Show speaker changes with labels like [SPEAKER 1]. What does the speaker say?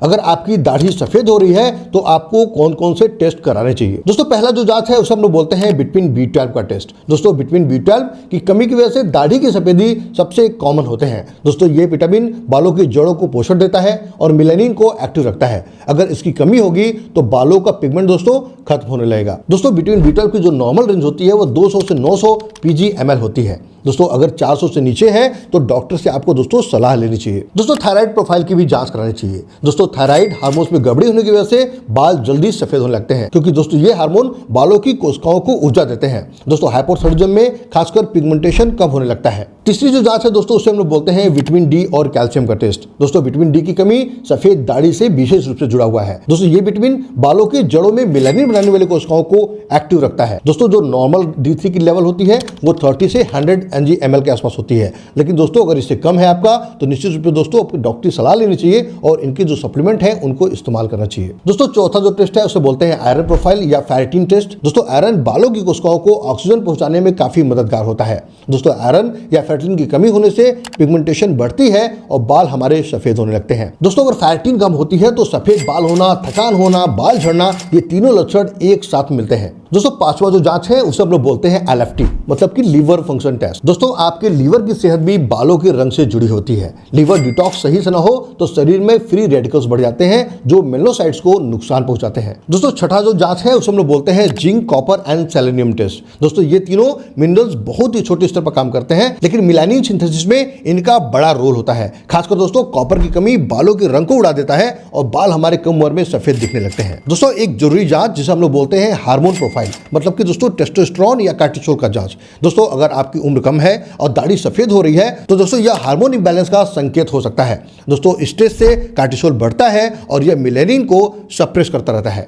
[SPEAKER 1] अगर आपकी दाढ़ी सफेद हो रही है तो आपको कौन कौन से टेस्ट कराने चाहिए। दोस्तों पहला जो जांच है उसे हम लोग बोलते हैं विटामिन B12 का टेस्ट। दोस्तों विटामिन B12 की कमी की वजह से दाढ़ी की सफेदी सबसे कॉमन होते हैं। दोस्तों ये विटामिन बालों की जड़ों को पोषण देता है और मेलानिन को एक्टिव रखता है। अगर इसकी कमी होगी तो बालों का पिगमेंट दोस्तों खत्म होने लगेगा। दोस्तों विटामिन B12 की जो नॉर्मल रेंज होती है वो 200 से 900 PgmL होती है। दोस्तों अगर 400 से नीचे है तो डॉक्टर से आपको दोस्तों सलाह लेनी चाहिए। दोस्तों थायराइड प्रोफाइल की भी जांच करानी चाहिए। दोस्तों थायराइड हार्मोन्स में गड़बड़ी होने की वजह से बाल जल्दी सफेद होने लगते हैं, क्योंकि दोस्तों ये हार्मोन बालों की कोशिकाओं को ऊर्जा देते हैं। दोस्तों हाइपोथायराइडिज्म में खासकर पिगमेंटेशन कम होने लगता है। तीसरी जो जांच है दोस्तों उसे हम लोग बोलते हैं विटामिन डी और कैल्शियम का टेस्ट। दोस्तों विटामिन डी की कमी सफेद दाढ़ी से विशेष रूप से जुड़ा हुआ है। दोस्तों ये विटामिन बालों की जड़ों में मेलानिन बनाने वाली कोशिकाओं को एक्टिव रखता है। दोस्तों जो नॉर्मल D3 की लेवल होती है वो 30 से 100 mg के आसपास होती है, लेकिन दोस्तों अगर इससे कम है आपका तो निश्चित रूप से दोस्तों आपकी डॉक्टरी सलाह लेनी चाहिए और इनके जो सप्लीमेंट है उनको इस्तेमाल करना चाहिए। दोस्तों चौथा जो टेस्ट है उसे बोलते हैं आयरन प्रोफाइल या फेरिटिन टेस्ट। दोस्तों आयरन बालों की कोशिकाओं को ऑक्सीजन पहुंचाने में काफी मददगार होता है। दोस्तों आयरन या फेरिटिन की कमी होने से पिगमेंटेशन बढ़ती है और बाल हमारे सफेद होने लगते हैं। दोस्तों अगर फेरिटिन कम होती है तो सफेद बाल होना, थकान होना, बाल झड़ना, ये तीनों लक्षण एक साथ मिलते हैं। दोस्तों पांचवा जो जांच है उसे हम लोग बोलते हैं LFT, मतलब कि लीवर फंक्शन टेस्ट। दोस्तों आपके लीवर की सेहत भी बालों के रंग से जुड़ी होती है। लीवर डिटॉक्स सही से ना हो तो शरीर में फ्री रेडिकल्स बढ़ जाते हैं जो मेलानोसाइट्स को नुकसान पहुंचाते हैं। दोस्तों छठा जो जांच है उसे हम लोग बोलते हैं zinc, copper and selenium test. दोस्तों ये तीनों मिनरल्स बहुत ही छोटे स्तर पर काम करते हैं, लेकिन मेलानिन सिंथेसिस में इनका बड़ा रोल होता है। खासकर दोस्तों कॉपर की कमी बालों के रंग को उड़ा देता है और बाल हमारे कम उम्र में सफेद दिखने लगते हैं। दोस्तों एक जरूरी जांच जिसे हम लोग बोलते हैं हार्मोन प्रोफाइल, मतलब कि दोस्तों टेस्टोस्टेरोन या कार्टिसोल का जांच। दोस्तों अगर आपकी उम्र कम है और दाढ़ी सफेद हो रही है तो दोस्तों यह हार्मोन इंबैलेंस का संकेत हो सकता है। दोस्तों स्ट्रेस से कार्टिसोल बढ़ता है और यह मेलानिन को सप्रेस करता रहता है।